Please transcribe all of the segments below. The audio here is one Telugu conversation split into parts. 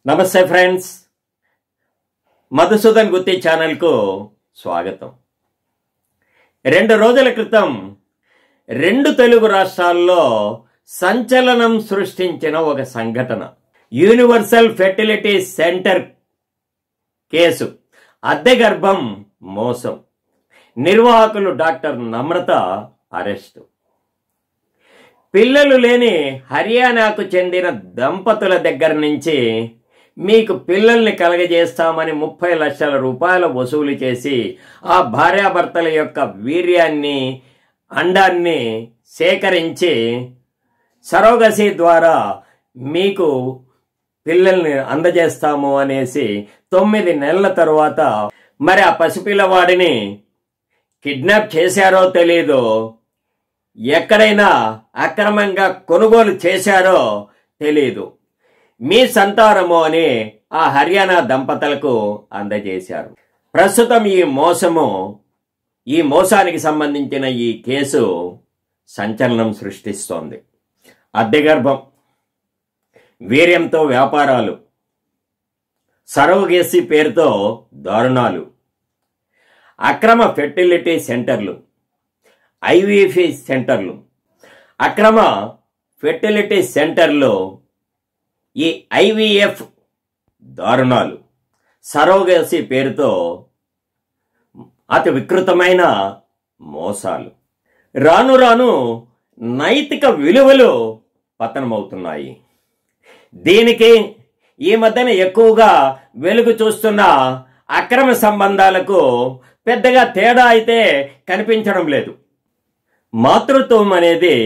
నమస్తే ఫ్రెండ్స్, మధుసూదన్ గుత్తి ఛానల్కు స్వాగతం. 2 రోజుల క్రితం 2 తెలుగు రాష్ట్రాల్లో సంచలనం సృష్టించిన ఒక సంఘటన, యూనివర్సల్ ఫెర్టిలిటీ సెంటర్ కేసు, అద్దె గర్భం మోసం, నిర్వాహకులు డాక్టర్ నమ్రత అరెస్టు. పిల్లలు లేని హర్యానాకు చెందిన దంపతుల దగ్గర నుంచి మీకు పిల్లల్ని కలగజేస్తామని 30 లక్షల రూపాయల వసూలు చేసి ఆ భార్యాభర్తల యొక్క వీర్యాన్ని, అండాన్ని సేకరించి సరోగసి ద్వారా మీకు పిల్లల్ని అందజేస్తాము అనేసి 9 నెలల తరువాత మరి ఆ పసిపిల్లవాడిని కిడ్నాప్ చేశారో తెలీదు, ఎక్కడైనా అక్రమంగా కొనుగోలు చేశారో తెలీదు, మీ సంతానము అని ఆ హర్యానా దంపతులకు అందజేశారు. ప్రస్తుతం ఈ మోసానికి సంబంధించిన ఈ కేసు సంచలనం సృష్టిస్తోంది. అద్దె గర్భం, వీర్యంతో వ్యాపారాలు, సరోగేసి పేరుతో దారుణాలు, అక్రమ ఫెర్టిలిటీ సెంటర్లు, ఐవీఎఫ్ సెంటర్లు, అక్రమ ఫెర్టిలిటీ సెంటర్లు, ఈ ఐవీఎఫ్ దారుణాలు, సరోగసి పేరుతో అతి వికృతమైన మోసాలు. రాను రాను నైతిక విలువలు పతనమవుతున్నాయి. దీనికి ఈ మధ్యన ఎక్కువగా వెలుగు చూస్తున్న అక్రమ సంబంధాలకు పెద్దగా తేడా అయితే కనిపించడం లేదు. మాతృత్వం అనేది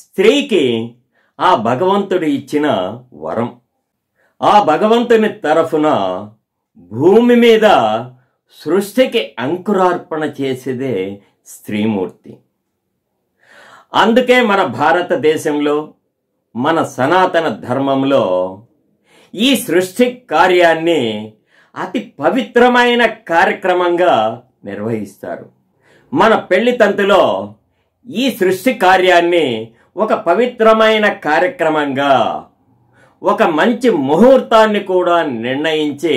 స్త్రీకి ఆ భగవంతుడు ఇచ్చిన వరం. ఆ భగవంతుని తరఫున భూమి మీద సృష్టికి అంకురార్పణ చేసేదే స్త్రీమూర్తి. అందుకే మన భారతదేశంలో, మన సనాతన ధర్మంలో ఈ సృష్టి కార్యాన్ని అతి పవిత్రమైన కార్యక్రమంగా నిర్వహిస్తారు. మన పెళ్లి తంతులో ఈ సృష్టి కార్యాన్ని ఒక పవిత్రమైన కార్యక్రమంగా, ఒక మంచి ముహూర్తాన్ని కూడా నిర్ణయించి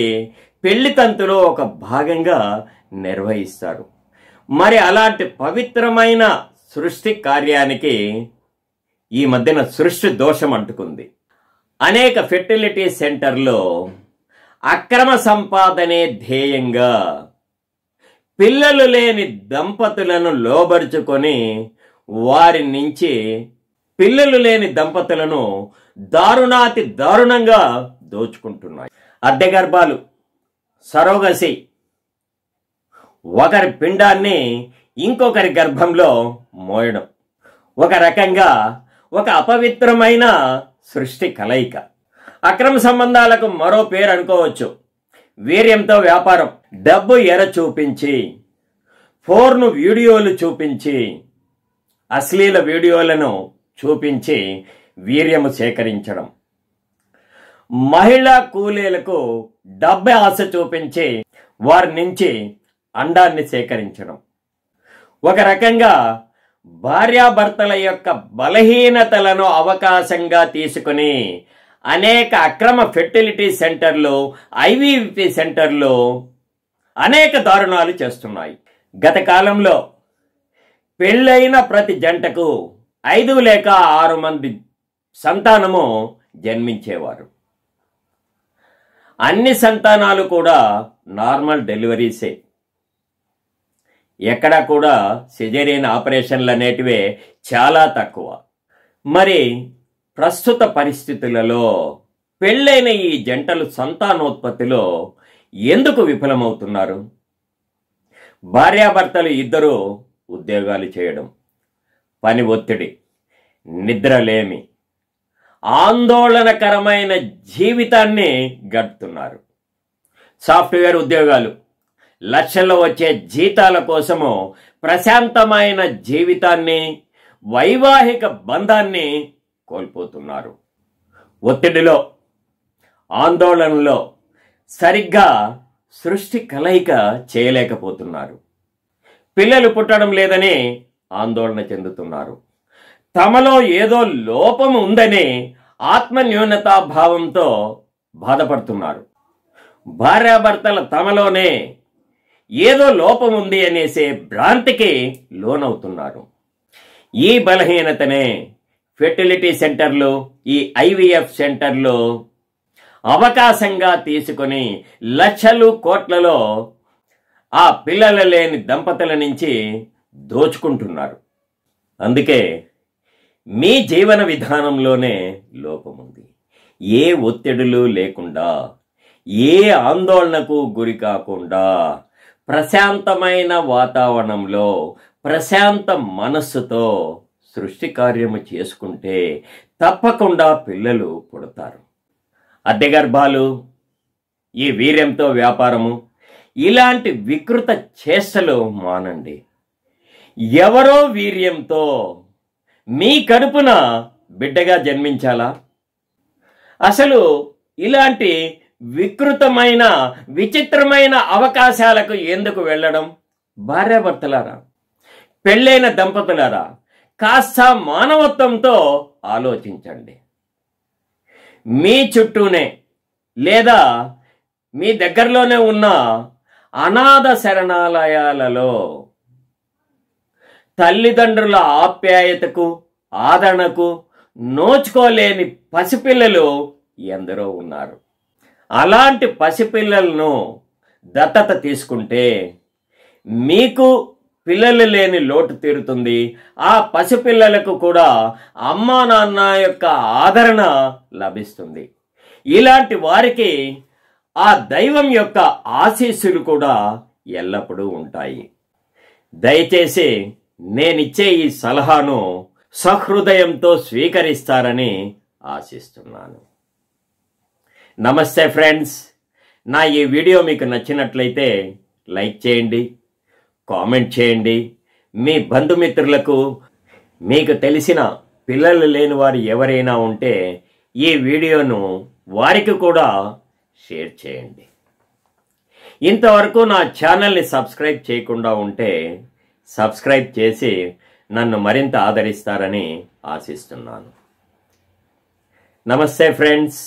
పెళ్లి తంతులో ఒక భాగంగా నిర్వహిస్తారు. మరి అలాంటి పవిత్రమైన సృష్టి కార్యానికి ఈ మధ్యన సృష్టి దోషం అంటుకుంది. అనేక ఫెర్టిలిటీ సెంటర్లో అక్రమ సంపాదనే ధ్యేయంగా పిల్లలు లేని దంపతులను లోబరుచుకొని వారి నుంచి పిల్లలు లేని దంపతులను దారుణాతి దారుణంగా దోచుకుంటున్నాయి. అద్దె గర్భాలు, సరోగసి, ఒకరి పిండాన్ని ఇంకొకరి గర్భంలో మోయడం, ఒక రకంగా ఒక అపవిత్రమైన సృష్టి కలయిక. అక్రమ సంబంధాలకు మరో పేరు అనుకోవచ్చు. వీర్యంతో వ్యాపారం, డబ్బు ఎర చూపించి, పోర్ను వీడియోలు చూపించి, అశ్లీల వీడియోలను చూపించి వీర్యము సేకరించడం, మహిళా కూలీలకు డబ్బు ఆశ చూపించి వారి నుంచి అండాన్ని సేకరించడం, ఒక రకంగా భార్యాభర్తల యొక్క బలహీనతలను అవకాశంగా తీసుకుని అనేక అక్రమ ఫెర్టిలిటీ సెంటర్లు, ఐవీఎఫ్ సెంటర్లు అనేక దారుణాలు చేస్తున్నాయి. గత కాలంలో పెళ్ళైన ప్రతి జంటకు 5 లేక 6 మంది సంతానము జన్మించేవారు. అన్ని సంతానాలు కూడా నార్మల్ డెలివరీసే. ఎక్కడా కూడా సిజేరియన్ ఆపరేషన్లు అనేటివే చాలా తక్కువ. మరి ప్రస్తుత పరిస్థితులలో పెళ్ళైన ఈ జంటలు సంతానోత్పత్తిలో ఎందుకు విఫలమవుతున్నారు? భార్యాభర్తలు ఇద్దరూ ఉద్యోగాలు చేయడం, పని ఒత్తిడి, నిద్రలేమి, ఆందోళనకరమైన జీవితాన్ని గడుపుతున్నారు. సాఫ్ట్వేర్ ఉద్యోగాలు, లక్షల్లో వచ్చే జీతాల కోసము ప్రశాంతమైన జీవితాన్ని, వైవాహిక బంధాన్ని కోల్పోతున్నారు. ఒత్తిడిలో, ఆందోళనలో సరిగ్గా సృష్టి కలయిక చేయలేకపోతున్నారు. పిల్లలు పుట్టడం లేదని ఆందోళన చెందుతున్నారు. తమలో ఏదో లోపం ఉందని ఆత్మన్యూనతా భావంతో బాధపడుతున్నారు. భార్యాభర్తల తమలోనే ఏదో లోపం ఉంది అనేసే భ్రాంతికి లోనవుతున్నారు. ఈ బలహీనతనే ఫెర్టిలిటీ సెంటర్లు, ఈ ఐవీఎఫ్ సెంటర్లు అవకాశంగా తీసుకొని లక్షలు కోట్లలో ఆ పిల్లలు లేని దంపతుల నుంచి దోచుకుంటున్నారు. అందుకే మీ జీవన విధానంలోనే లోపముంది. ఏ ఒత్తిడులు లేకుండా, ఏ ఆందోళనకు గురి కాకుండా ప్రశాంతమైన వాతావరణంలో ప్రశాంత మనస్సుతో సృష్టి కార్యము చేసుకుంటే తప్పకుండా పిల్లలు పుడతారు. అద్దె గర్భాలు, ఈ వీర్యంతో వ్యాపారము, ఇలాంటి వికృత చేష్టలు మానండి. ఎవరో వీర్యంతో మీ కడుపున బిడ్డగా జన్మించాలా? అసలు ఇలాంటి వికృతమైన విచిత్రమైన అవకాశాలకు ఎందుకు వెళ్ళడం? భార్యాభర్తలారా, పెళ్ళైన దంపతులారా, కాస్త మానవత్వంతో ఆలోచించండి. మీ చుట్టూనే లేదా మీ దగ్గరలోనే ఉన్న అనాథ శరణాలయాలలో తల్లిదండ్రుల ఆప్యాయతకు, ఆదరణకు నోచుకోలేని పసిపిల్లలు ఎందరో ఉన్నారు. అలాంటి పసిపిల్లలను దత్తత తీసుకుంటే మీకు పిల్లలు లేని లోటు తీరుతుంది. ఆ పసిపిల్లలకు కూడా అమ్మా నాన్న యొక్క ఆదరణ లభిస్తుంది. ఇలాంటి వారికి ఆ దైవం యొక్క ఆశీస్సులు కూడా ఎల్లప్పుడూ ఉంటాయి. దయచేసి నేనిచ్చే ఈ సలహాను సహృదయంతో స్వీకరిస్తారని ఆశిస్తున్నాను. నమస్తే ఫ్రెండ్స్. నా ఈ వీడియో మీకు నచ్చినట్లయితే లైక్ చేయండి, కామెంట్ చేయండి. మీ బంధుమిత్రులకు, మీకు తెలిసిన పిల్లలు లేని వారు ఎవరైనా ఉంటే ఈ వీడియోను వారికి కూడా షేర్ చేయండి. ఇంతవరకు నా ఛానల్ని సబ్స్క్రైబ్ చేయకుండా ఉంటే సబ్స్క్రైబ్ చేసి నన్ను మరింత ఆదరిస్తారని ఆశిస్తున్నాను. నమస్తే ఫ్రెండ్స్.